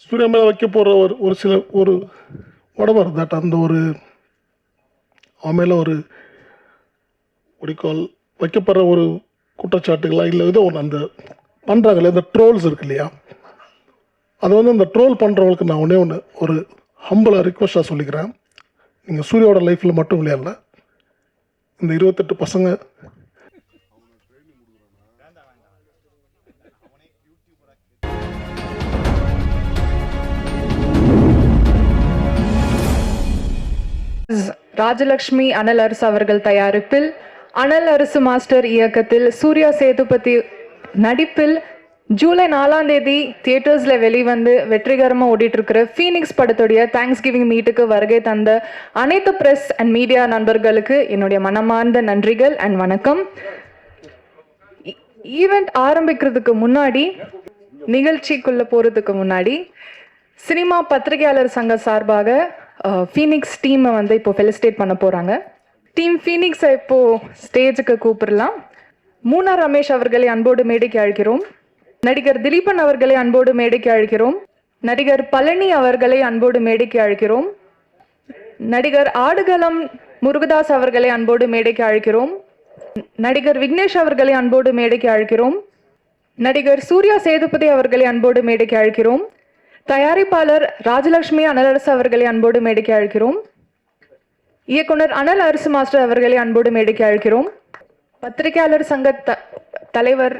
சூர்யா மேலே வைக்க போகிற ஒரு சில ஒரு உடம்பர் தட் அந்த ஒரு அவன் மேலே ஒரு ஒடிக்கால் வைக்கப்படுற ஒரு குற்றச்சாட்டுகளா இல்லை ஏதோ ஒன்று அந்த பண்ணுறாங்களே இந்த ட்ரோல்ஸ் இருக்கு இல்லையா, அதை வந்து அந்த ட்ரோல் பண்ணுறவங்களுக்கு நான் ஒன்று ஒரு ஹம்பிளாக ரிக்வஸ்ட்டாக சொல்லிக்கிறேன். நீங்கள் சூர்யாவோட லைஃப்பில் மட்டும் விளையாடல, இந்த 28 பசங்க ராஜலட்சுமி அனல் அரசு அவர்கள் தயாரிப்பில் அனல் அரசு மாஸ்டர் இயக்கத்தில் சூர்யா சேதுபதி நடிப்பில் ஜூலை 4ஆம் தேதி தியேட்டர்ஸ்ல வெளிவந்து வெற்றிகரமாக ஓடிட்டு இருக்கிற ஃபீனிக்ஸ் படத்துடைய தேங்க்ஸ் கிவிங் மீட்டுக்கு வருகை தந்த அனைத்து பிரஸ் அண்ட் மீடியா நண்பர்களுக்கு என்னுடைய மனமார்ந்த நன்றிகள் அண்ட் வணக்கம். ஈவெண்ட் ஆரம்பிக்கிறதுக்கு முன்னாடி, நிகழ்ச்சிக்குள்ள போறதுக்கு முன்னாடி, சினிமா பத்திரிகையாளர் சங்க சார்பாக ஃபீனிக்ஸ் டீமை வந்து இப்போ ஃபெலிசிட்டேட் பண்ண போகிறாங்க. டீம் ஃபீனிக்ஸை இப்போது ஸ்டேஜுக்கு கூப்பிடலாம். மூனா ரமேஷ் அவர்களை அன்போடு மேடைக்கு அழைக்கிறோம். நடிகர் திலீபன் அவர்களை அன்போடு மேடைக்கு அழைக்கிறோம். நடிகர் பழனி அவர்களை அன்போடு மேடைக்கு அழைக்கிறோம். நடிகர் ஆடுகளம் முருகதாஸ் அவர்களை அன்போடு மேடைக்கு அழைக்கிறோம். நடிகர் விக்னேஷ் அவர்களை அன்போடு மேடைக்கு அழைக்கிறோம். நடிகர் சூர்யா சேதுபதி அவர்களை அன்போடு மேடைக்கு அழைக்கிறோம். தயாரிப்பாளர் ராஜலட்சுமி அனல் அரசு அவர்களை அன்போடு மேடைக்கு அழைக்கிறோம். இயக்குனர் அனல் அரசு மாஸ்டர் அவர்களை அன்போடு மேடைக்கு அழைக்கிறோம். பத்திரிகையாளர் சங்க தலைவர்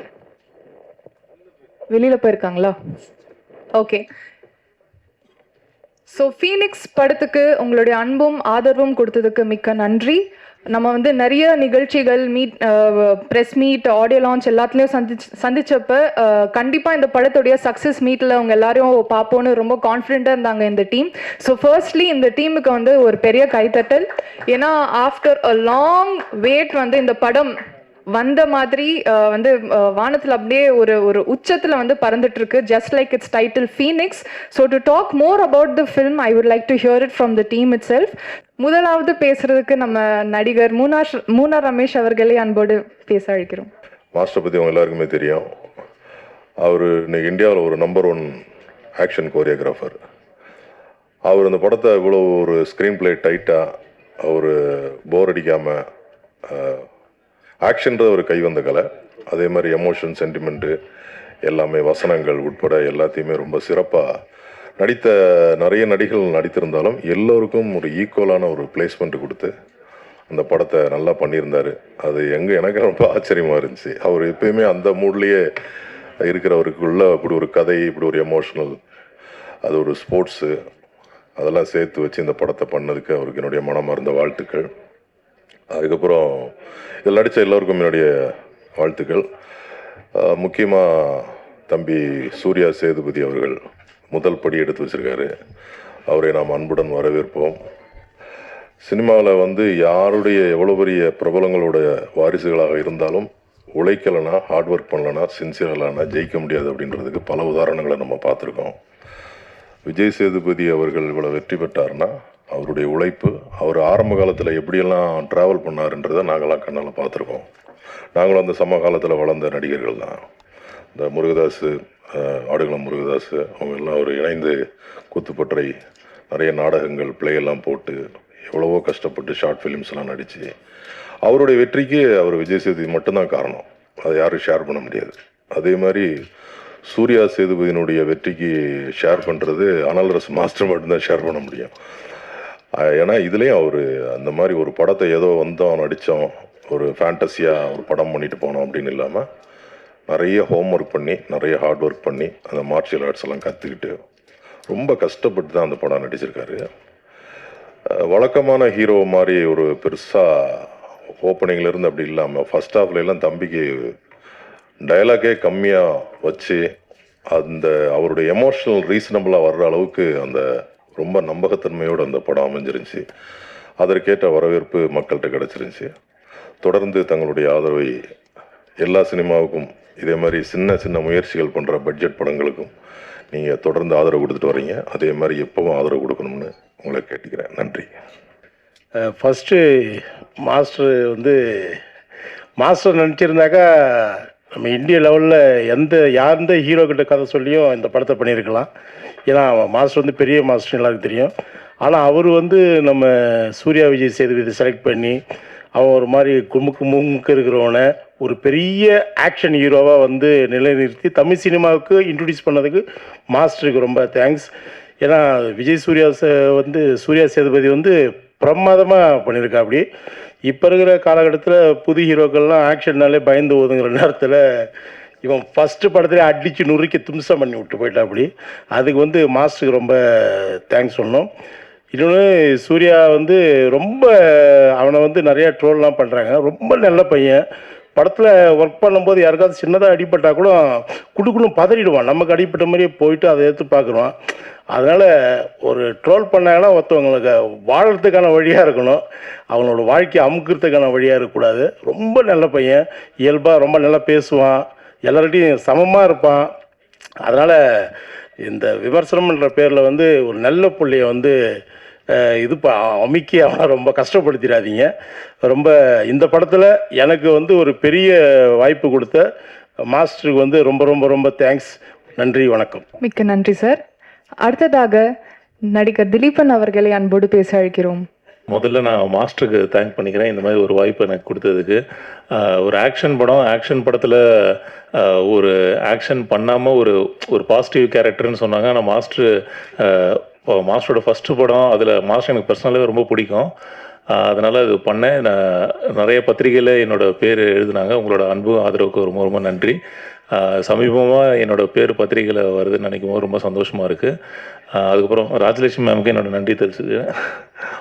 வெளியில போயிருக்காங்களா? ஓகே. ஸோ ஃபீனிக்ஸ் படத்துக்கு உங்களுடைய அன்பும் ஆதரவும் கொடுத்ததுக்கு மிக்க நன்றி. நம்ம வந்து நிறைய நிகழ்ச்சிகள் ப்ரெஸ் மீட், ஆடியோ லான்ச் எல்லாத்துலேயும் சந்திச்சப்ப கண்டிப்பாக இந்த படத்துடைய சக்ஸஸ் மீட்டில் அவங்க எல்லாரையும் பார்ப்போன்னு ரொம்ப கான்ஃபிடென்ட்டாக இருந்தாங்க இந்த டீம். ஸோ ஃபர்ஸ்ட்லி இந்த டீமுக்கு வந்து ஒரு பெரிய கைத்தட்டல். ஏன்னா ஆஃப்டர் அ லாங் வெயிட் வந்து இந்த படம் வந்த மாதிரி வந்து வானத்தில் அப்படியே ஒரு உச்சத்தில் வந்து பறந்துட்டு இருக்கு, just like it's title Phoenix. So to talk more about the film I would like to hear it from the team itself. முதலாவது பேசுறதுக்கு நம்ம நடிகர் மூனா ரமேஷ் அவர்களை அன்போடு பேச அழைக்கிறோம். மாஸ்டர் பற்றி அவங்க எல்லாருக்குமே தெரியும். அவர் இன்னைக்கு இந்தியாவில் ஒரு நம்பர் 1 ஆக்ஷன் கோரியோகிராஃபர். அவர் இந்த படத்தை இவ்வளோ ஒரு ஸ்க்ரீன் பிளே டைட்டாக அவர் போர் அடிக்காமல் ஆக்ஷன்றது ஒரு கைவந்த கலை. அதே மாதிரி எமோஷன், சென்டிமெண்ட்டு எல்லாமே வசனங்கள் உட்பட எல்லாத்தையுமே ரொம்ப சிறப்பாக நடித்த நிறைய நடிகர்கள் நடித்திருந்தாலும் எல்லோருக்கும் ஒரு ஈக்குவலான ஒரு பிளேஸ்மெண்ட் கொடுத்து அந்த படத்தை நல்லா பண்ணியிருந்தார். அது எனக்கு ரொம்ப ஆச்சரியமாக இருந்துச்சு. அவர் எப்பயுமே அந்த மூட்லேயே இருக்கிறவருக்குள்ள இப்படி ஒரு கதை, இப்படி ஒரு எமோஷ்னல், அது ஒரு ஸ்போர்ட்ஸு, அதெல்லாம் சேர்த்து வச்சு இந்த படத்தை பண்ணதுக்கு அவருக்கு என்னுடைய மனமார்ந்த வாழ்த்துக்கள். அதுக்கப்புறம் இதில் நடித்த எல்லோருக்கும் என்னுடைய வாழ்த்துக்கள். முக்கியமாக தம்பி சூர்யா சேதுபதி அவர்கள் முதல் படி எடுத்து வச்சுருக்காரு. அவரை நாம் அன்புடன் வரவேற்போம். சினிமாவில் வந்து யாருடைய எவ்வளோ பெரிய பிரபலங்களோட வாரிசுகளாக இருந்தாலும் உழைக்கலைன்னா, ஹார்ட் ஒர்க் பண்ணலைன்னா, சின்சியரானா ஜெயிக்க முடியாது அப்படின்றதுக்கு பல உதாரணங்களை நம்ம பார்த்துருக்கோம். விஜய் சேதுபதி அவர்கள் இவ்வளோ வெற்றி பெற்றார்னா அவருடைய உழைப்பு, அவர் ஆரம்ப காலத்தில் எப்படியெல்லாம் ட்ராவல் பண்ணாருன்றதை நாங்களாம் கண்ணால் பார்த்துருக்கோம். நாங்களும் அந்த சமகாலத்தில் வளர்ந்த நடிகர்கள் தான். இந்த முருகதாஸ், ஆடுகளம் முருகதாஸ் அவங்க எல்லாம் அவர் இணைந்து குத்துப்பற்றை நிறைய நாடகங்கள் பிளேயெல்லாம் போட்டு எவ்வளவோ கஷ்டப்பட்டு ஷார்ட் ஃபிலிம்ஸ்லாம் நடித்து அவருடைய வெற்றிக்கு அவர் விஜய் சேதுபதி மட்டும்தான் காரணம். அதை யாரும் ஷேர் பண்ண முடியாது. அதே மாதிரி சூர்யா சேதுபதியினுடைய வெற்றிக்கு ஷேர் பண்ணுறது அனல் அரசு மாஸ்டர் மட்டும்தான் ஷேர் பண்ண முடியும். ஏன்னா இதுலேயும் அவர் அந்த மாதிரி ஒரு படத்தை ஏதோ வந்தோம் நடித்தோம், ஒரு ஃபேண்டஸியாக ஒரு படம் பண்ணிட்டு போனோம் அப்படின்னு இல்லாமல் நிறைய ஹோம் ஒர்க் பண்ணி, நிறைய ஹார்ட் ஒர்க் பண்ணி, அந்த மார்ஷியல் ஆர்ட்ஸ் எல்லாம் கற்றுக்கிட்டு ரொம்ப கஷ்டப்பட்டு தான் அந்த படம் நடிச்சிருக்காரு. வழக்கமான ஹீரோ மாதிரி ஒரு பெருசாக ஓப்பனிங்லேருந்து அப்படி இல்லாமல் ஃபஸ்ட் ஹாஃப்லாம் தம்பிக்கு டைலாகே கம்மியாக வச்சு அந்த அவருடைய எமோஷ்னல் ரீசனபிளாக வர்ற அளவுக்கு அந்த ரொம்ப நம்பகத்தன்மையோடு அந்த படம் அமைஞ்சிருந்துச்சு. அதற்கேற்ற வரவேற்பு மக்கள்கிட்ட கிடச்சிருந்துச்சு. தொடர்ந்து தங்களுடைய ஆதரவை எல்லா சினிமாவுக்கும், இதே மாதிரி சின்ன சின்ன முயற்சிகள் பண்ணுற பட்ஜெட் படங்களுக்கும் நீங்கள் தொடர்ந்து ஆதரவு கொடுத்துட்டு வரீங்க. அதே மாதிரி எப்பவும் ஆதரவு கொடுக்கணும்னு உங்களை கேட்டுக்கிறேன். நன்றி. ஃபஸ்ட்டு மாஸ்டர் நினச்சிருந்தாக்கா நம்ம இந்திய லெவலில் எந்த ஹீரோ கிட்ட கதை சொல்லியும் இந்த படத்தை பண்ணியிருக்கலாம். ஏன்னா மாஸ்டர் வந்து பெரிய மாஸ்டர் எல்லாருக்கும் தெரியும். ஆனால் அவர் வந்து நம்ம சூர்யா விஜய் சேதுபதி செலக்ட் பண்ணி அவன் ஒரு மாதிரி குமுக்கு இருக்கிறவனை ஒரு பெரிய ஆக்ஷன் ஹீரோவாக வந்து நிலைநிறுத்தி தமிழ் சினிமாவுக்கு இன்ட்ரடியூஸ் பண்ணதுக்கு மாஸ்டருக்கு ரொம்ப தேங்க்ஸ். ஏன்னா சூர்யா சேதுபதி வந்து பிரமாதமாக பண்ணியிருக்கா. அப்படி இப்போ இருக்கிற காலகட்டத்தில் புது ஹீரோக்கள்லாம் ஆக்ஷன்னாலே பயந்து ஓதுங்கிற நேரத்தில் இவன் ஃபஸ்ட்டு படத்துல அடித்து நுறுக்கி தும்சம் பண்ணி விட்டு போயிட்டா. அப்படி அதுக்கு வந்து மாஸ்டருக்கு ரொம்ப தேங்க்ஸ் சொல்லணும். இன்னொன்று சூர்யா வந்து ரொம்ப அவனை வந்து நிறையா ட்ரோல்லாம் பண்ணுறாங்க. ரொம்ப நல்ல பையன். படத்தில் ஒர்க் பண்ணும்போது யாருக்காவது சின்னதாக அடிப்பட்டால் கூட குடுக்குன்னு பதறிடுவான். நமக்கு அடிப்பட்ட மாதிரியே போயிட்டு அதை எடுத்து பார்க்குறான். அதனால் ஒரு ட்ரோல் பண்ணாங்கன்னா ஒருத்தவங்களுக்கு வாழறதுக்கான வழியாக இருக்கணும், அவங்களோட வாழ்க்கையை அமுக்கிறதுக்கான வழியாக இருக்கக்கூடாது. ரொம்ப நல்ல பையன், இயல்பாக ரொம்ப நல்லா பேசுவான், எல்லார்கிட்டையும் சமமாக இருப்பான். அதனால் இந்த விமர்சனம்ன்ற பேரில் வந்து ஒரு நல்ல பிள்ளைய வந்து அமுக்கி அவனை ரொம்ப கஷ்டப்படுத்திடாதீங்க. ரொம்ப இந்த படத்தில் எனக்கு வந்து ஒரு பெரிய வாய்ப்பு கொடுத்த மாஸ்டருக்கு வந்து ரொம்ப ரொம்ப ரொம்ப தேங்க்ஸ். நன்றி, வணக்கம். மிக்க நன்றி சார். அடுத்ததாக நடிகர் திலீபன் அவர்களை அன்போடு பேச அழைக்கிறோம். முதல்ல நான் மாஸ்டருக்கு தேங்க் பண்ணிக்கிறேன் இந்த மாதிரி ஒரு வாய்ப்பு எனக்கு கொடுத்ததுக்கு. ஒரு ஆக்ஷன் படத்தில் ஒரு ஆக்ஷன் பண்ணாமல் ஒரு பாசிட்டிவ் கேரக்டர்னு சொன்னாங்க. ஆனால் மாஸ்டரோட ஃபஸ்ட்டு படம், அதில் மாஸ்டர் எனக்கு பர்சனலாகவே ரொம்ப பிடிக்கும். அதனால் அது பண்ணேன். நான் நிறைய பத்திரிகையில் என்னோடய பேர் எழுதினாங்க. உங்களோட அன்பு ஆதரவுக்கு ரொம்ப ரொம்ப நன்றி. சமீபமாக என்னோடய பேர் பத்திரிகையில் வருதுன்னு நினைக்கும் போது ரொம்ப சந்தோஷமாக இருக்குது. அதுக்கப்புறம் ராஜலட்சுமி மேமுக்கு என்னோடய நன்றி தெரிஞ்சுது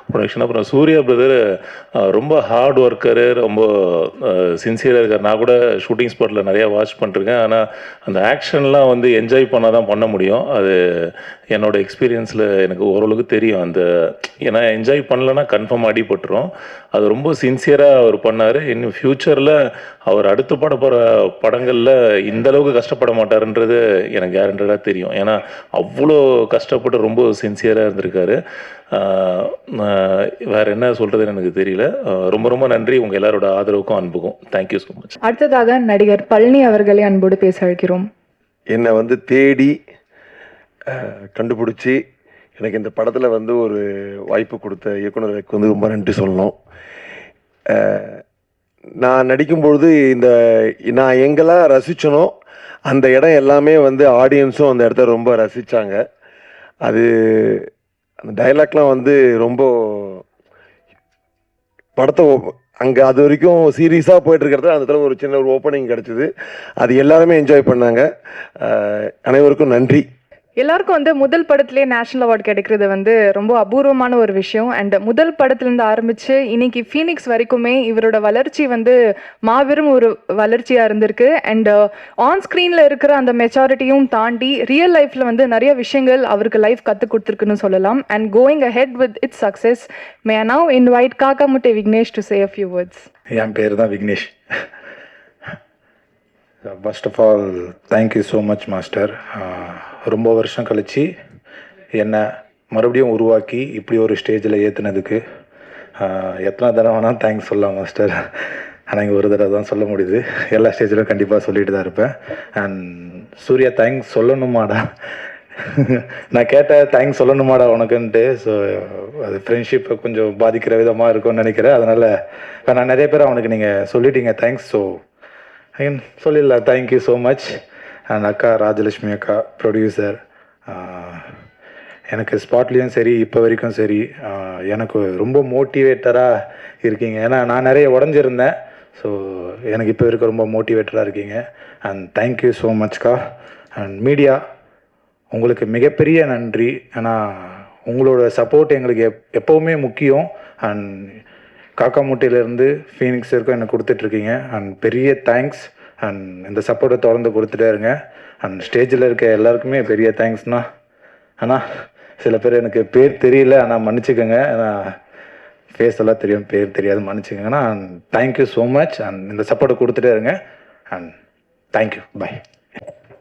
ப்ரொடக்ஷன். அப்புறம் சூர்யா பிரதர் ரொம்ப ஹார்ட் ஒர்க்கரு, ரொம்ப சின்சியராக இருக்கார். நான் கூட ஷூட்டிங் ஸ்பாட்டில் நிறையா வாட்ச் பண்ணிருக்கேன். ஆனால் அந்த ஆக்ஷன்லாம் வந்து என்ஜாய் பண்ணால் தான் பண்ண முடியும். அது என்னோடய எக்ஸ்பீரியன்ஸில் எனக்கு ஓரளவுக்கு தெரியும். ஏன்னா என்ஜாய் பண்ணலன்னா கன்ஃபார்ம் அடிபட்டுரும். அது ரொம்ப சின்சியராக அவர் பண்ணார். இன்னும் ஃப்யூச்சரில் அவர் அடுத்து போகிற படங்களில் இந்தளவுக்கு கஷ்டப்பட மாட்டாருன்றது எனக்கு கேரண்டடாக தெரியும். ஏன்னா அவ்வளோ கஷ்டப்பட்டு ரொம்ப சின்சியராக இருந்திருக்காரு. வேறு என்ன சொல்கிறதுன்னு எனக்கு தெரியல. ரொம்ப ரொம்ப நன்றி உங்கள் எல்லாரோட ஆதரவுக்கும் அன்புக்கும். Thank you so much. அடுத்ததாக நடிகர் பழனி அவர்களை அன்போடு பேச அழைக்கிறோம். என்னை வந்து தேடி கண்டுபிடிச்சி எனக்கு இந்த படத்தில் வந்து ஒரு வாய்ப்பு கொடுத்த இயக்குனருக்கு வந்து ரொம்ப நன்றி சொல்லணும். நான் நடிக்கும்பொழுது நான் எங்கெல்லாம் ரசித்தனோ அந்த இடம் எல்லாமே வந்து ஆடியன்ஸும் அந்த இடத்த ரொம்ப ரசித்தாங்க. அந்த டைலாக்லாம் வந்து ரொம்ப படத்தை அங்கே அது வரைக்கும் சீரியஸாக போயிட்டுருக்கிறத அந்த இடத்துல ஒரு சின்ன ஓப்பனிங் கிடச்சிது. அது எல்லாருமே என்ஜாய் பண்ணாங்க. அனைவருக்கும் நன்றி. எல்லாருக்கும் வந்து முதல் படத்திலே நேஷனல் அவார்டு கிடைக்கிறது வந்து ரொம்ப அபூர்வமான ஒரு விஷயம். அண்ட் முதல் படத்துலேருந்து ஆரம்பித்து இன்னைக்கு ஃபீனிக்ஸ் வரைக்குமே இவரோட வளர்ச்சி வந்து மாபெரும் ஒரு வளர்ச்சியாக இருந்திருக்கு. அண்ட் ஆன் ஸ்க்ரீனில் இருக்கிற அந்த மெச்சாரிட்டியும் தாண்டி ரியல் லைஃப்பில் வந்து நிறைய விஷயங்கள் அவருக்கு லைஃப் கற்றுக் கொடுத்துருக்குன்னு சொல்லலாம். And going ahead with its success, may I now invite Kaakamuttai Vignesh to say a few words. என் பேர் தான் Vignesh. First of all thank you so much master. ரொம்ப வருஷம் கழித்து என்னை மறுபடியும் உருவாக்கி இப்படி ஒரு ஸ்டேஜில் ஏற்றுனதுக்கு எத்தனை தடவை வேணால் தேங்க்ஸ் சொல்லலாம் மாஸ்டர். ஆனால் இங்கே ஒரு தடவை தான் சொல்ல முடியுது. எல்லா ஸ்டேஜிலும் கண்டிப்பாக சொல்லிட்டு தான் இருப்பேன். அண்ட் சூர்யா தேங்க்ஸ் சொல்லணுமாடா, நான் கேட்டேன் தேங்க்ஸ் சொல்லணுமாடா உனக்குன்ட்டு. ஸோ அது ஃப்ரெண்ட்ஷிப்பை கொஞ்சம் பாதிக்கிற விதமாக இருக்கும்னு நினைக்கிறேன். அதனால் நான் நிறைய பேர் அவனுக்கு நீங்கள் சொல்லிட்டீங்க தேங்க்ஸ். ஸோ அகைன் சொல்லிடலாம் தேங்க்யூ ஸோ மச். அண்ட் அக்கா ராஜலட்சுமி அக்கா ப்ரொடியூசர், எனக்கு ஸ்பாட்லேயும் சரி இப்போ வரைக்கும் சரி எனக்கு ரொம்ப மோட்டிவேட்டராக இருக்கீங்க. ஏன்னா நான் நிறைய உடஞ்சிருந்தேன். ஸோ எனக்கு இப்போ இருக்க ரொம்ப மோட்டிவேட்டராக இருக்கீங்க. அண்ட் தேங்க்யூ ஸோ மச்க்கா. அண்ட் மீடியா உங்களுக்கு மிகப்பெரிய நன்றி. ஏன்னா உங்களோட சப்போர்ட் எங்களுக்கு எப்போவுமே முக்கியம். அண்ட் காக்காமுட்டையிலேருந்து ஃபீனிக்ஸ் வரைக்கும் எனக்கு கொடுத்துட்ருக்கீங்க. அண்ட் பெரிய தேங்க்ஸ். அண்ட் இந்த சப்போர்ட்டை தொடர்ந்து கொடுத்துட்டே இருங்க. அண்ட் ஸ்டேஜில் இருக்க எல்லாருக்குமே பெரிய தேங்க்ஸ்ண்ணா. ஆனால் சில பேர் எனக்கு பேர் தெரியல, ஆனால் மன்னிச்சுக்கோங்க. ஏன்னா ஃபேஸ் எல்லாம் தெரியும், பேர் தெரியாது, மன்னிச்சுக்கோங்கண்ணா. And thank you so much. And இந்த சப்போர்ட்டை கொடுத்துட்டே இருங்க. And thank you, bye.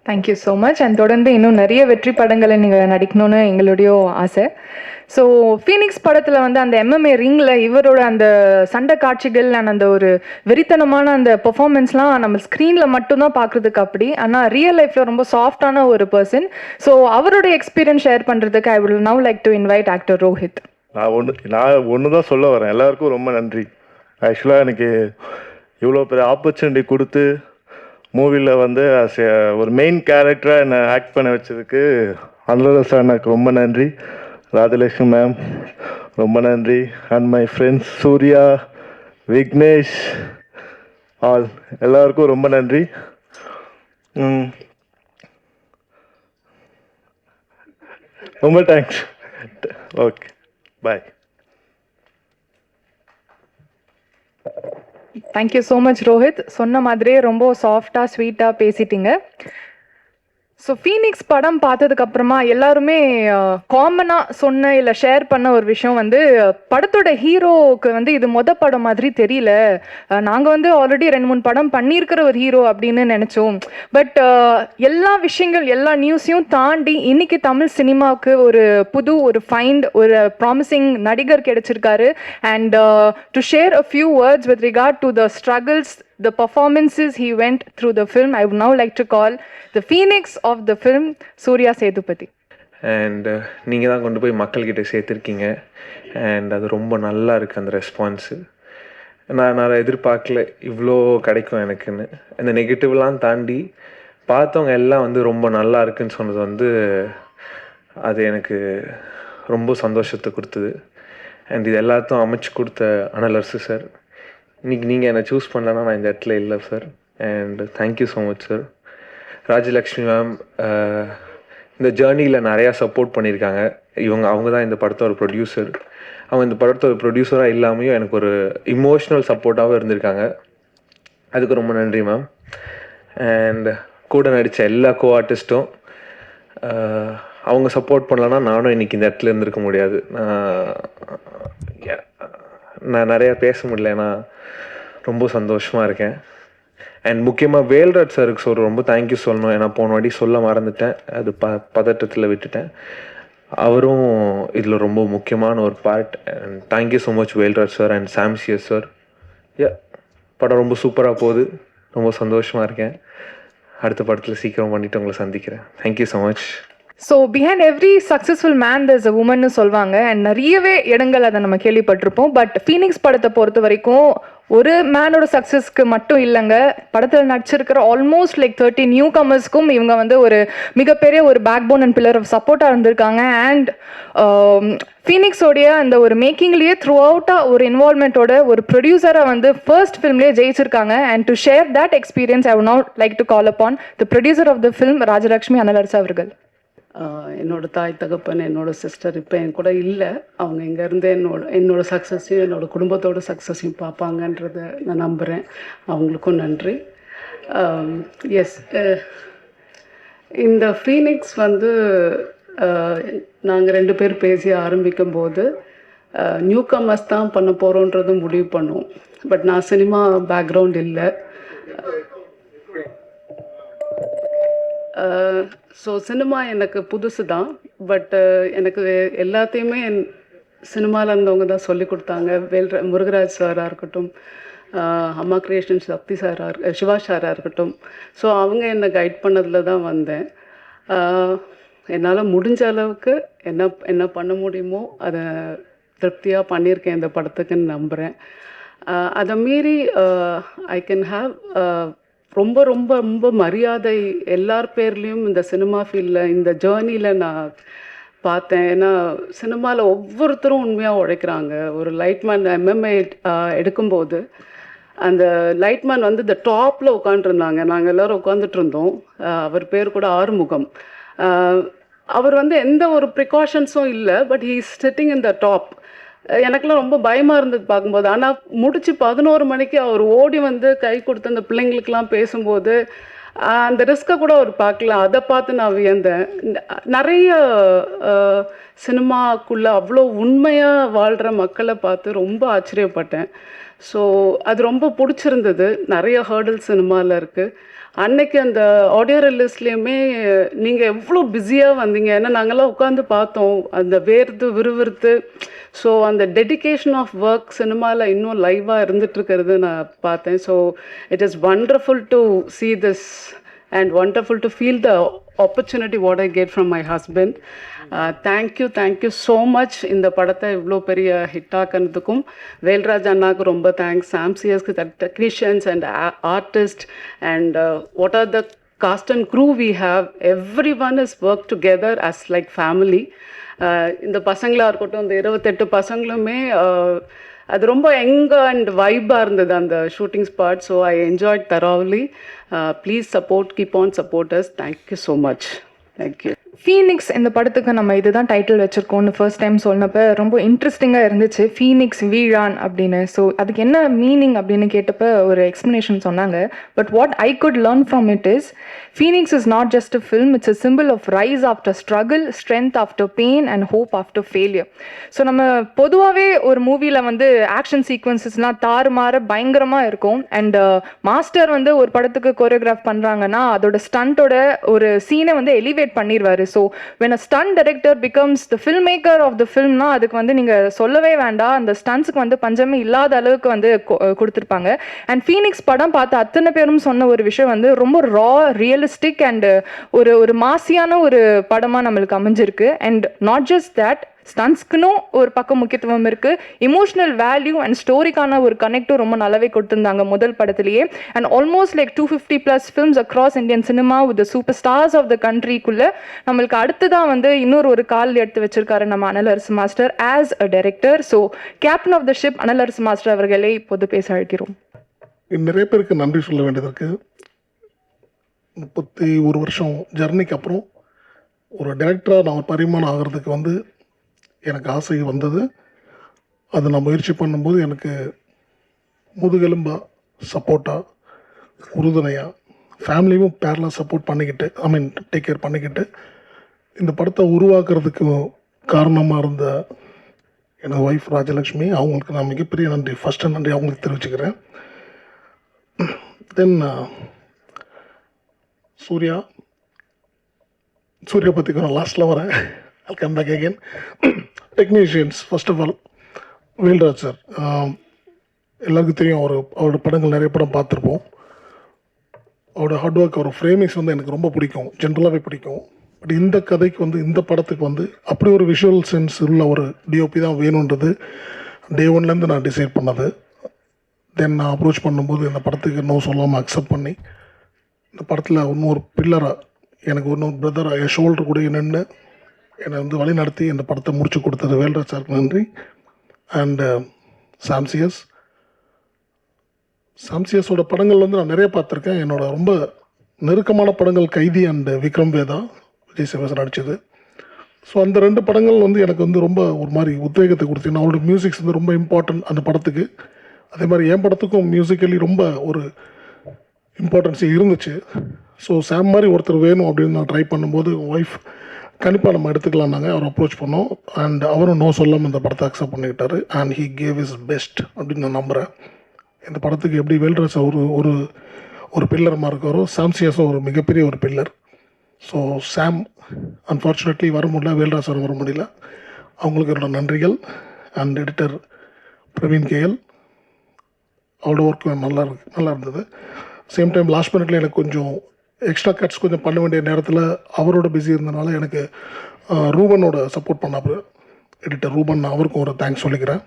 Thank you so much. And தொடர்ந்து இன்னும் நிறைய வெற்றி படங்களை நீங்கள் நடிக்கணும்னு எங்களுடைய ஆசை. ஸோ ஃபீனிக்ஸ் படத்தில் வந்து அந்த MMA ரிங்கில் இவரோட அந்த சண்டை காட்சிகள் அண்ட் அந்த ஒரு வெறித்தனமான அந்த பெர்ஃபார்மன்ஸ்லாம் நம்ம ஸ்க்ரீனில் மட்டும்தான் பார்க்குறதுக்கு அப்படி, ஆனால் ரியல் லைஃப்பில் ரொம்ப சாஃப்டான ஒரு பர்சன். ஸோ அவரோட எக்ஸ்பீரியன்ஸ் ஷேர் பண்ணுறதுக்கு I will now like to invite actor Rohit. நான் ஒன்று தான் சொல்ல வரேன். எல்லாருக்கும் ரொம்ப நன்றி. ஆக்சுவலாக எனக்கு இவ்வளோ பெரிய ஆப்பர்ச்சுனிட்டி கொடுத்து மூவியில் வந்து ஒரு மெயின் கேரக்டராக என்னை ஆக்ட் பண்ண வச்சதுக்கு அனுராதா சார் எனக்கு ரொம்ப நன்றி. ராஜலக்ஷ்மி மேம் ரொம்ப நன்றி. And my friends Surya, Vignesh, all எல்லாருக்கும் ரொம்ப நன்றி. ரொம்ப thanks. Okay, bye. Thank you so much Rohit. சொன்ன மாதிரியே ரொம்ப சாஃப்டாக ஸ்வீட்டாக பேசிட்டீங்க. ஸோ ஃபீனிக்ஸ் படம் பார்த்ததுக்கப்புறமா எல்லாருமே காமனாக சொன்ன இல்லை ஷேர் பண்ண ஒரு விஷயம் வந்து, படத்தோட ஹீரோவுக்கு வந்து இது படம் மாதிரி தெரியல, நாங்கள் வந்து ஆல்ரெடி 2-3 படம் பண்ணியிருக்கிற ஒரு ஹீரோ அப்படின்னு நினச்சோம். பட் எல்லா விஷயங்கள் எல்லா நியூஸையும் தாண்டி இன்னைக்கு தமிழ் சினிமாவுக்கு ஒரு ஃபைண்ட், ஒரு ப்ராமிசிங் நடிகர் கிடைச்சிருக்காரு. And to share a few words with regard to the struggles, the performances he went through the film, I would now like to call the phoenix of the film, Surya Sethupathi. And நீங்கள் தான் கொண்டு போய் மக்கள்கிட்ட சேர்த்துருக்கீங்க. And அது ரொம்ப நல்லா இருக்குது அந்த ரெஸ்பான்ஸு. நான் எதிர்பார்க்கல இவ்வளோ கிடைக்கும் எனக்குன்னு. அந்த நெகட்டிவ்லாம் தாண்டி பார்த்தவங்க எல்லாம் வந்து ரொம்ப நல்லா இருக்குன்னு சொன்னது வந்து அது எனக்கு ரொம்ப சந்தோஷத்தை கொடுத்தது. அண்ட் இது எல்லாத்தையும் அமைச்சு கொடுத்த அனலரசு சார், இன்றைக்கி நீங்கள் என்னை சூஸ் பண்ணலன்னா நான் இந்த இடத்துல இல்லை sir. And thank you so much sir. Rajalakshmi ma'am இந்த ஜேர்னியில் நிறையா சப்போர்ட் பண்ணியிருக்காங்க. அவங்க தான் இந்த படத்தோட ப்ரொடியூசர். அவங்க இந்த படத்தோட ப்ரொடியூசராக இல்லாமையும் எனக்கு ஒரு இமோஷ்னல் சப்போர்ட்டாகவும் இருந்திருக்காங்க. அதுக்கு ரொம்ப நன்றி மேம். அண்ட் கூட நடித்த எல்லா ஆர்டிஸ்ட்டும் அவங்க சப்போர்ட் பண்ணலன்னா நானும் இன்றைக்கி இந்த இடத்துல இருந்திருக்க முடியாது. நான் நிறையா பேச முடியல, ஏன்னா ரொம்ப சந்தோஷமாக இருக்கேன். அண்ட் முக்கியமாக வேல்ராஜ் சாருக்கு ரொம்ப தேங்க்யூ சொல்லணும். ஏன்னா போன வாட்டி சொல்ல மறந்துட்டேன், அது பதட்டத்தில் விட்டுட்டேன். அவரும் இதில் ரொம்ப முக்கியமான ஒரு part. And thank you so much Velraj sir and சாம்சியஸ் sir. படம் ரொம்ப சூப்பராக போகுது, ரொம்ப சந்தோஷமாக இருக்கேன். அடுத்த படத்தில் சீக்கிரம் பண்ணிவிட்டு உங்களை சந்திக்கிறேன். Thank you so much. So behind every successful man there's a womanன்னு சொல்லுவாங்க. அண்ட் நிறையவே இடங்கள் அதை நம்ம கேள்விப்பட்டிருப்போம். பட் ஃபீனிக்ஸ் படத்தை பொறுத்த வரைக்கும் ஒரு மேனோட சக்ஸஸ்க்கு மட்டும் இல்லைங்க, படத்தில் நடிச்சிருக்கிற ஆல்மோஸ்ட் லைக் 30 நியூ கமர்ஸ்க்கும் இவங்க வந்து ஒரு மிகப்பெரிய ஒரு backbone and pillar of சப்போர்ட்டாக இருந்திருக்காங்க. அண்ட் ஃபீனிக்ஸோடைய அந்த ஒரு மேக்கிங்லேயே த்ரூ அவுட்டாக ஒரு இன்வால்மெண்ட்டோட ஒரு ப்ரொடியூசராக வந்து ஃபர்ஸ்ட் ஃபிலிம்லேயே ஜெயிச்சிருக்காங்க. And to share that experience I would now like to call upon the producer of the film, Rajalakshmi Anal Arasu அவர்கள். என்னோடய தாய் தகப்பன், என்னோடய சிஸ்டர் இப்போ என் கூட இல்லை. அவங்க இங்கேருந்து என்னோட சக்ஸஸையும் என்னோடய குடும்பத்தோட சக்ஸஸையும் பார்ப்பாங்கன்றதை நான் நம்புகிறேன். அவங்களுக்கும் நன்றி. எஸ், இந்த ஃபீனிக்ஸ் வந்து நாங்கள் 2 பேர் பேசி ஆரம்பிக்கும் போது நியூ கமர்ஸ் தான் பண்ண போகிறோன்றது முடிவு பண்ணுவோம். பட் நான் சினிமா பேக்ரவுண்ட் இல்லை. ஸோ சினிமா எனக்கு புதுசு தான். பட் எனக்கு எல்லாத்தையுமே சினிமாவில் இருந்தவங்க தான் சொல்லி கொடுத்தாங்க. முருகராஜ் சாராக இருக்கட்டும், அம்மா கிரியேஷன் சக்தி சாராக, சிவா சாராக இருக்கட்டும். ஸோ அவங்க என்னை கைட் பண்ணதில் தான் வந்தேன். என்னால் முடிஞ்ச அளவுக்கு என்ன பண்ண முடியுமோ அதை திருப்தியாக பண்ணியிருக்கேன் இந்த படத்துக்குன்னு நம்புகிறேன். அதை மீறி ஐ கேன் ஹாவ் ரொம்ப ரொம்ப ரொம்ப மரியாதை எல்லார் பேர்லேயும் இந்த சினிமா ஃபீல்டில் இந்த ஜேர்னியில் நான் பார்த்தேன். ஏன்னா சினிமாவில் ஒவ்வொருத்தரும் உண்மையாக உழைக்கிறாங்க. ஒரு லைட்மேன் MMA எடுக்கும்போது அந்த லைட்மேன் வந்து இந்த டாப்பில் உட்காந்துருந்தாங்க. நாங்கள் எல்லோரும் உட்காந்துட்டு இருந்தோம். அவர் பேர் கூட ஆறுமுகம். அவர் வந்து எந்த ஒரு ப்ரிகாஷன்ஸும் இல்லை. But he is sitting in the top. எனக்குலாம் ரொம்ப பயமாக இருந்தது பார்க்கும்போது. ஆனால் முடிச்சு 11 மணிக்கு அவர் ஓடி வந்து கை கொடுத்து அந்த பிள்ளைங்களுக்கெல்லாம் பேசும்போது அந்த ரிஸ்க்கை கூட அவர் பார்க்கல. அதை பார்த்து நான் வியந்தேன். நிறைய சினிமாக்குள்ளே அவ்வளோ உண்மையாக வாழ்கிற மக்களை பார்த்து ரொம்ப ஆச்சரியப்பட்டேன். ஸோ அது ரொம்ப பிடிச்சிருந்தது. நிறைய ஹேர்டில் சினிமாவில் இருக்குது. அன்னைக்கு அந்த ஆடியோ ரிலீஸ்லேயுமே நீங்கள் எவ்வளோ பிஸியாக வந்தீங்க. ஏன்னா நாங்கள்லாம் உட்காந்து பார்த்தோம், அந்த வேர்த்து விறுவிறுத்து. ஸோ அந்த டெடிகேஷன் ஆஃப் ஒர்க் சினிமாவில் இன்னும் லைவாக இருந்துகிட்ருக்கிறது நான் பார்த்தேன். So it is wonderful to see this and wonderful to feel the opportunity what I get from my husband. Thank you so much. இந்த படத்தை இவ்வளோ பெரிய ஹிட் ஆக்கிறதுக்கும் வேல்ராஜ் அண்ணாவுக்கு ரொம்ப தேங்க்ஸ். சாம்சியஸ்க்கு technicians and artist and what are the cast and crew we have. Everyone has worked together as like family. இந்த பசங்களாக இருக்கட்டும், இந்த 28 பசங்களுமே அது ரொம்ப யங் அண்ட் வைபாக இருந்தது அந்த shooting spot. So I enjoyed thoroughly. Please support, keep on supporters. Thank you so much. Thank you. Phoenix இந்த படத்துக்கு நம்ம இதுதான் டைட்டில் வச்சுருக்கோம்னு ஃபர்ஸ்ட் டைம் சொன்னப்போ ரொம்ப இன்ட்ரெஸ்டிங்காக இருந்துச்சு, ஃபீனிக்ஸ் வீழான் அப்படின்னு. ஸோ அதுக்கு என்ன மீனிங் அப்படின்னு கேட்டப்போ ஒரு எக்ஸ்ப்ளனேஷன் சொன்னாங்க. But what I could learn from it is Phoenix is not just a film, it's a symbol of rise after struggle, strength after pain and hope after failure. So நம்ம பொதுவாகவே ஒரு மூவியில் வந்து action சீக்வன்சஸ்லாம் தாறுமாற பயங்கரமாக இருக்கும். And master வந்து ஒரு படத்துக்கு கோரியோகிராஃப் பண்ணுறாங்கன்னா அதோட ஸ்டண்ட்டோட ஒரு சீனை வந்து எலிவேட் பண்ணிடுவார். So when a stunt director becomes the filmmaker of the film னா அதுக்கு வந்து நீங்கள் சொல்லவே வேண்டாம், அந்த ஸ்டன்ஸுக்கு வந்து பஞ்சமே இல்லாத அளவுக்கு வந்து கொடுத்துருப்பாங்க. அண்ட் ஃபீனிக்ஸ் படம் பார்த்து அத்தனை பேரும் சொன்ன ஒரு விஷயம் வந்து ரொம்ப ரா, ரியலிஸ்டிக் அண்ட் ஒரு மாசியான ஒரு படமாக நம்மளுக்கு அமைஞ்சிருக்கு. அண்ட் நாட் ஜஸ்ட் தேட், ஸ்டன்ஸ்க்குன்னும் ஒரு பக்கம் முக்கியத்துவம் இருக்குது, இமோஷனல் வேல்யூ அண்ட் ஸ்டோரிக்கான ஒரு கனெக்டும் ரொம்ப நல்லாவே கொடுத்துருந்தாங்க முதல் படத்துலேயே. And almost like 250+ films across Indian cinema with the super stars of the கண்ட்ரிக்குள்ளே நம்மளுக்கு அடுத்துதான் வந்து இன்னொரு கால் எடுத்து வச்சிருக்காரு நம்ம Analarasu master as a director. So captain of the ship Analarasu master அவர்களே இப்போது பேச அழைக்கிறோம். நிறைய பேருக்கு நன்றி சொல்ல வேண்டியது இருக்குது. 31 வருஷம் ஜர்னிக்கு அப்புறம் ஒரு டைரக்டராக நான் ஒரு பரிமாணம் ஆகிறதுக்கு வந்து எனக்கு ஆசை வந்தது. அதை நான் முயற்சி பண்ணும்போது எனக்கு முதுகெலும்பாக, சப்போர்ட்டாக, உறுதுணையாக, ஃபேமிலியும் பேரலாக சப்போர்ட் பண்ணிக்கிட்டு, டேக் கேர் பண்ணிக்கிட்டு இந்த படத்தை உருவாக்குறதுக்கு காரணமாக இருந்த எனது ஒய்ஃப் ராஜலக்ஷ்மி, அவங்களுக்கு நான் மிகப்பெரிய நன்றி, ஃபஸ்ட்டு நன்றி அவங்களுக்கு தெரிவிச்சுக்கிறேன். தென் சூர்யா பற்றி நான் லாஸ்ட்டில் வரேன். I'll come back again. Technicians, first of all, Velraj sir. எல்லாருக்கும் தெரியும், அவரோட படங்கள் நிறைய படம் பார்த்துருப்போம். அவரோட ஹார்ட் ஒர்க், அவரோட ஃப்ரேமிங்ஸ் வந்து எனக்கு ரொம்ப பிடிக்கும், ஜென்ரலாகவே பிடிக்கும். பட் இந்த கதைக்கு வந்து, இந்த படத்துக்கு வந்து அப்படி ஒரு விஷுவல் சென்ஸ் உள்ள ஒரு டிஓபி தான் வேணுன்றது டே ஒன்லேருந்து நான் டிசைட் பண்ணது. தென் நான் அப்ரோச் பண்ணும்போது இந்த படத்துக்கு நோ சொல்லாமல் அக்செப்ட் பண்ணி இந்த படத்தில் இன்னொரு பில்லராக, எனக்கு இன்னொரு பிரதராக என் ஷோல்டர் கூட நின்று என்னை வந்து வழி நடத்தி இந்த படத்தை முடிச்சு கொடுத்தது வேல்ராஜ் சாருக்கு நன்றி. அண்டு சாம்சியஸோட படங்கள் வந்து நான் நிறைய பார்த்துருக்கேன். என்னோட ரொம்ப நெருக்கமான படங்கள் கைதி அண்டு விக்ரம் வேதா, விஜய் சேவசன் நடித்தது. ஸோ அந்த 2 படங்கள் வந்து எனக்கு வந்து ரொம்ப ஒரு மாதிரி உத்வேகத்தை கொடுத்து, அவரோட மியூசிக்ஸ் வந்து ரொம்ப இம்பார்ட்டன்ட் அந்த படத்துக்கு. அதே மாதிரி என் படத்துக்கும் மியூசிக்கலி ரொம்ப ஒரு இம்பார்ட்டன்ஸ் இருந்துச்சு. ஸோ சாம் மாதிரி ஒருத்தர் வேணும் அப்படின்னு நான் ட்ரை பண்ணும்போது ஒய்ஃப் கண்டிப்பாக நம்ம எடுத்துக்கலாம்னாங்க. அவர் அப்ரோச் பண்ணோம். அண்ட் அவரும் நோ சொல்லாமல் இந்த படத்தை அக்செப்ட் பண்ணிக்கிட்டார். And he gave is best அப்படின்னு நான் நம்புகிறேன். இந்த படத்துக்கு எப்படி வேல்ராஜ் ஒரு பில்லரமாக இருக்காரோ, சாம்சியஸும் ஒரு மிகப்பெரிய ஒரு பில்லர். ஸோ சாம் அன்ஃபார்ச்சுனேட்லி வர முடியல, வேல்ராஜ் வர முடியல. அவங்களுக்கு என்னோட நன்றிகள். அண்ட் எடிட்டர் பிரவீன் கேஎல், அவரோட ஒர்க் நல்லா இருந்தது. சேம் டைம் லாஸ்ட் மினிட்ல எனக்கு கொஞ்சம் எக்ஸ்ட்ரா கட்ஸ் கொஞ்சம் பண்ண வேண்டிய நேரத்தில் அவரோட பிஸி இருந்தனால எனக்கு ரூபனோட சப்போர்ட் பண்ணாப்புல, எடிட்டர் ரூபன், அவருக்கும் ஒரு தேங்க்ஸ் சொல்லிக்கிறேன்.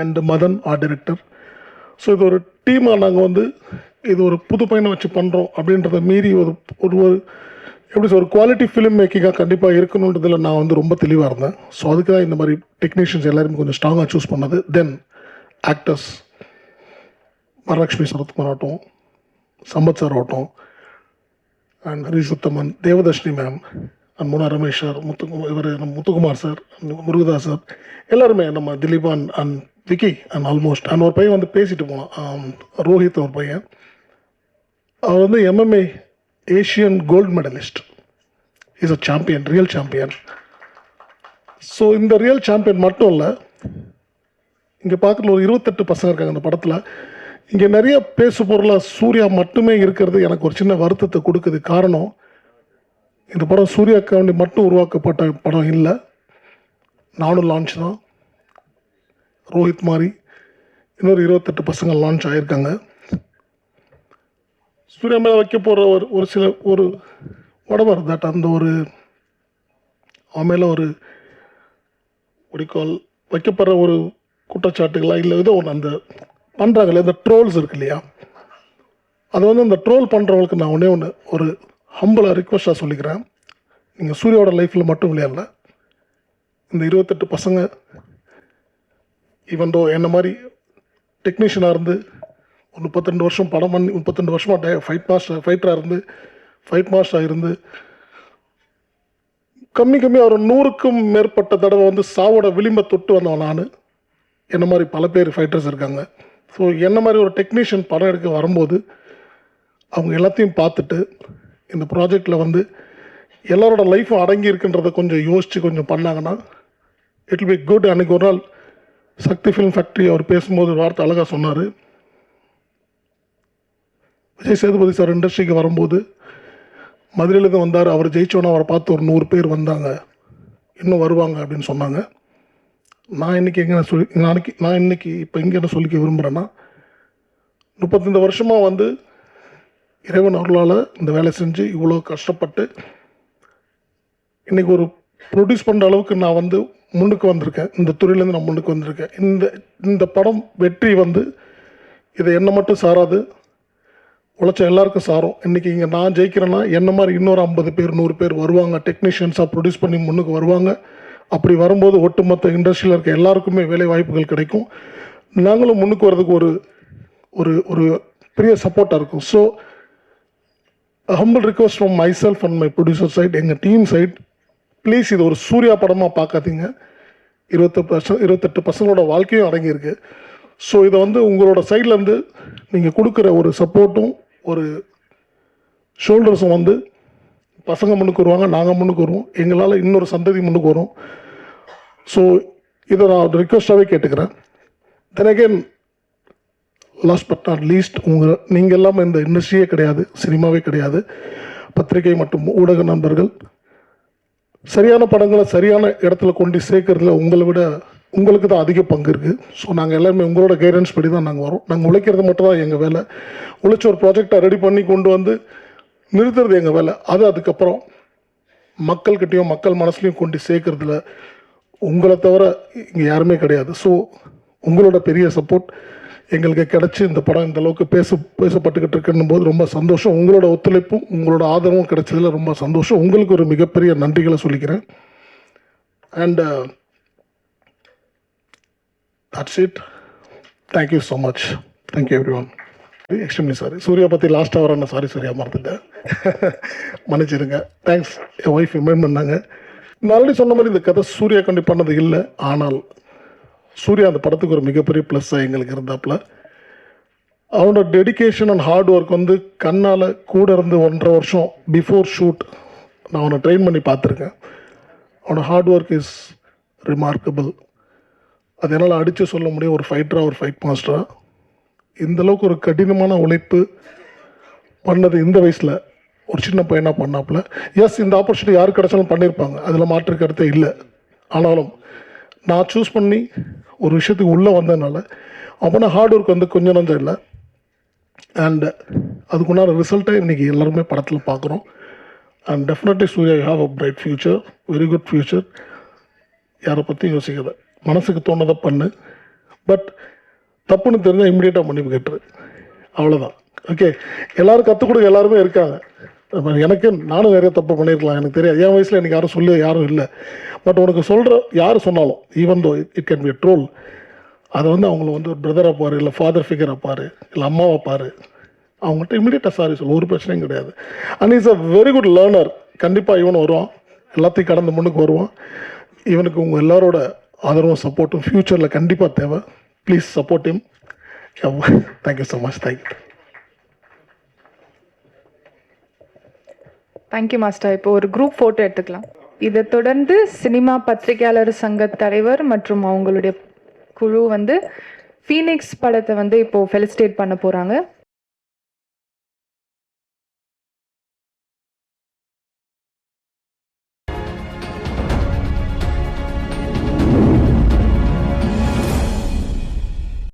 And Madan art director. So இது ஒரு டீமாக நாங்கள் வந்து இது ஒரு புது பையனை வச்சு பண்ணுறோம் அப்படின்றத மீறி ஒரு எப்படி ஒரு குவாலிட்டி ஃபிலிம் மேக்கிங்காக கண்டிப்பாக இருக்கணுன்றதில் நான் வந்து ரொம்ப தெளிவாக இருந்தேன். ஸோ அதுக்கு தான் இந்த மாதிரி டெக்னீஷியன்ஸ் எல்லாருமே கொஞ்சம் ஸ்ட்ராங்காக சூஸ் பண்ணது. தென் ஆக்டர்ஸ், வரலட்சுமி சரத்குமார் ஆகட்டும், சம்பத் சார் ஆகட்டும், and Harish Uthaman, Devadarshini ma'am, and Muna Ramesh sir, Muthukumar sir, Murugadoss sir, எல்லாருமே, நம்ம Dileepan and Vicky and almost. And ஒரு பையன் வந்து பேசிட்டு போனான், ரோஹித் ஒரு பையன். அவர் வந்து MMA Asian gold medalist. Is a champion, real champion. So இந்த ரியல் சாம்பியன் மட்டும் இல்லை, இங்கே பார்க்குற ஒரு 28 பசங்க இருக்காங்க அந்த படத்தில். இங்கே நிறைய பேசு பொருளாக சூர்யா மட்டுமே இருக்கிறது எனக்கு ஒரு சின்ன வருத்தத்தை கொடுக்குது. காரணம், இந்த படம் சூர்யாக்காண்டி மட்டும் உருவாக்கப்பட்ட படம் இல்லை. நானும் லான்ச் தான். ரோஹித் மாதிரி இன்னொரு 28 பசங்க லான்ச் ஆகியிருக்காங்க. சூர்யா மேலே வைக்க போகிற ஒரு சில whatever that அந்த அவன் மேலே ஒடிக்கால் வைக்கப்படுற குற்றச்சாட்டுகளா இல்லை ஏதோ ஒன்று அந்த பண்ணுறாங்களே இந்த ட்ரோல்ஸ் இருக்கு இல்லையா, அது அந்த ட்ரோல் பண்ணுறவங்களுக்கு நான் ஒரு ஹம்பிளாக ரிக்வஸ்ட்டாக சொல்லிக்கிறேன். நீங்கள் சூர்யாவோட லைஃப்பில் மட்டும் விளையாடல, இந்த 28 பசங்க ஈவன் தோ என்ன மாதிரி டெக்னீஷியனாக இருந்து ஒரு 32 வருஷம் படம் பண்ணி 32 வருஷமாக ஃபைட் மாஸ்டராக இருந்து கம்மியாக ஒரு 100க்கும் மேற்பட்ட தடவை சாவோட விளிம்பை தொட்டு வந்தவன் நான். என்ன மாதிரி பல பேர் ஃபைட்டர்ஸ் இருக்காங்க. ஸோ என்ன மாதிரி ஒரு டெக்னீஷியன் படம் எடுக்க வரும்போது அவங்க எல்லாத்தையும் பார்த்துட்டு இந்த ப்ராஜெக்டில் எல்லாரோட லைஃப்பும் அடங்கி இருக்குன்றதை கொஞ்சம் யோசித்து கொஞ்சம் பண்ணாங்கன்னா இட் வில் பி குட். அன்றைக்கி ஒரு நாள் சக்தி ஃபிலிம் ஃபேக்ட்ரி அவர் பேசும்போது வார்த்தை அழகாக சொன்னார். விஜய் சேதுபதி சார் இண்டஸ்ட்ரிக்கு வரும்போது மதுரையிலேருந்து வந்தார். அவர் ஜெயிச்சோன்னா அவரை பார்த்து ஒரு 100 பேர் வந்தாங்க, இன்னும் வருவாங்க அப்படின்னு சொன்னாங்க. நான் இன்றைக்கி நான் இன்றைக்கி இப்போ இங்கே என்ன சொல்லிக்க விரும்புகிறேன்னா, 35 வருஷமாக இறைவன் அருளால் இந்த வேலை செஞ்சு இவ்வளோ கஷ்டப்பட்டு இன்றைக்கி ஒரு ப்ரொடியூஸ் பண்ணுற அளவுக்கு நான் முன்னுக்கு வந்திருக்கேன். இந்த துறையிலேருந்து நான் முன்னுக்கு வந்திருக்கேன். இந்த படம் வெற்றி இதை என்ன மட்டும் சாராது, உழைச்ச எல்லாருக்கும் சாரும். இன்றைக்கி இங்கே நான் ஜெயிக்கிறேன்னா என்ன மாதிரி இன்னொரு 50 பேர் 100 பேர் வருவாங்க, டெக்னீஷியன்ஸாக ப்ரொடியூஸ் பண்ணி முன்னுக்கு வருவாங்க. அப்படி வரும்போது ஒட்டுமொத்த இண்டஸ்ட்ரியில் இருக்க எல்லாருக்குமே வேலை வாய்ப்புகள் கிடைக்கும். நாங்களும் முன்னுக்கு வர்றதுக்கு ஒரு பெரிய சப்போர்ட்டாக இருக்கும். So humble request from myself and my producer side, எங்கள் டீம் சைட், ப்ளீஸ் இது ஒரு சூர்யா படமாக பார்க்காதீங்க. 28 பசங்களோட வாழ்க்கையும் அடங்கியிருக்கு. ஸோ இதை உங்களோட சைட்லேருந்து நீங்கள் கொடுக்குற ஒரு சப்போர்ட்டும் ஒரு ஷோல்டர்ஸும் பசங்க முன்னுக்கு வருவாங்க, நாங்கள் முன்னுக்கு வருவோம், எங்களால் இன்னொரு சந்ததி முன்னுக்கு வரும். ஸோ இதை நான் ரிக்வஸ்ட்டாகவே கேட்டுக்கிறேன். Then again last but not least, நீங்கள் எல்லாமே இந்த இண்டஸ்ட்ரியே கிடையாது, சினிமாவே கிடையாது, பத்திரிகை மற்றும் ஊடக நண்பர்கள் சரியான படங்களை சரியான இடத்துல கொண்டு சேர்க்கறதுல உங்களுக்கு தான் அதிக பங்கு இருக்குது. ஸோ நாங்கள் எல்லாருமே உங்களோட கைடன்ஸ் படி தான் நாங்கள் வரோம். நாங்கள் உழைக்கிறது மட்டும் தான் எங்கள் வேலை. உழைச்சி ஒரு ப்ராஜெக்டை ரெடி பண்ணி கொண்டு நிறுத்துறது எங்கள் வேலை. அதுக்கப்புறம் மக்கள்கிட்டையும் மக்கள் மனசுலையும் கொண்டு சேர்க்கறதுல உங்களை தவிர இங்கே யாருமே கிடையாது. ஸோ உங்களோட பெரிய சப்போர்ட் எங்களுக்கு கிடச்சி இந்த படம் இந்த அளவுக்கு பேசப்பட்டுக்கிட்டு இருக்குன்னும் போது ரொம்ப சந்தோஷம். உங்களோட ஒத்துழைப்பும் உங்களோட ஆதரவும் கிடைச்சதில் ரொம்ப சந்தோஷம். உங்களுக்கு ஒரு மிகப்பெரிய நன்றிகளை சொல்லிக்கிறேன். And that's it. Thank you so much. Thank you everyone. Extremely sorry. Surya பற்றி லாஸ்ட்டாக வரேன். சாரி சூர்யா, மறந்துட்டேன், மன்னிச்சிருங்க. தேங்க்ஸ். என் ஒய்ஃப் இன்வைட் பண்ணாங்க. நான் ஆல்ரெடி சொன்ன மாதிரி இந்த கதை சூர்யா கண்டி பண்ணது இல்லை. ஆனால் சூர்யா அந்த படத்துக்கு ஒரு மிகப்பெரிய ப்ளஸ்ஸாக எங்களுக்கு இருந்தாப்புல. அவனோட டெடிக்கேஷன் அண்ட் ஹார்ட் ஒர்க் கண்ணால் கூட இருந்து 1.5 வருஷம் பிஃபோர் ஷூட் நான் அவனை ட்ரெயின் பண்ணி பார்த்துருக்கேன். அவனோட ஹார்ட் ஒர்க் இஸ் ரிமார்க்கபிள். அது என்னால் அடித்து சொல்ல முடியும். ஒரு ஃபைட்டராக ஒரு ஃபைட் மாஸ்டராக இந்தளவுக்கு ஒரு கடினமான உழைப்பு பண்ணது இந்த வயசில் ஒரு சின்ன பையனாக பண்ணாப்புல. எஸ், இந்த ஆப்பர்ச்சுனிட்டி யாருக்கு கிடச்சாலும் பண்ணியிருப்பாங்க, அதில் மாற்று கருத்தே இல்லை. ஆனாலும் நான் சூஸ் பண்ணி ஒரு விஷயத்துக்கு உள்ளே வந்ததுனால அவனை ஹார்ட் ஒர்க் கொஞ்சம் நஞ்சம் இல்லை. அண்ட் அதுக்குண்டான ரிசல்ட்டை இன்றைக்கி எல்லாருமே படத்தில் பார்க்குறோம். And definitely Surya you have a bright future, very good future. யாரை பற்றியும் யோசிக்காத, மனசுக்கு தோணதை பண்ணு. பட் தப்புன்னு தெரிஞ்சால் இம்மிடியேட்டாக மன்னிப்பு கேட்டுரு, அவ்வளோதான். ஓகே, எல்லோரும் கற்றுக் கொடுக்க எல்லாருமே இருக்காங்க. எனக்கு நானும் நிறைய தப்பு பண்ணியிருக்கலாம், எனக்கு தெரியாது. என் வயசில் எனக்கு யாரும் இல்லை. பட் உனக்கு சொல்கிற யார் சொன்னாலும், even though it can be a troll, அதை அவங்கள ஒரு பிரதராக பாரு, இல்லை ஃபாதர் ஃபிகராக பாரு, இல்லை அம்மாவை பாரு, அவங்கள்ட்ட இம்மிடியேட்டாக சாரி சொல்லு, ஒரு பிரச்சனையும் கிடையாது. And is a very good learner. கண்டிப்பாக இவன் வருவான், எல்லாத்தையும் கடந்து முன்னுக்கு வருவான். இவனுக்கு உங்கள் எல்லாரோட ஆதரவும் சப்போர்ட்டும் ஃப்யூச்சரில் கண்டிப்பாக தேவை. Please support him. Thank you so much. Thank you master. இப்போ ஒரு குரூப் ஃபோட்டோ எடுத்துக்கலாம். இதை தொடர்ந்து சினிமா பத்திரிகையாளர் சங்க தலைவர் மற்றும் அவங்களுடைய குழு ஃபீனிக்ஸ் படத்தை வந்து இப்போது ஃபெலிசிட்டேட் பண்ண போகிறாங்க.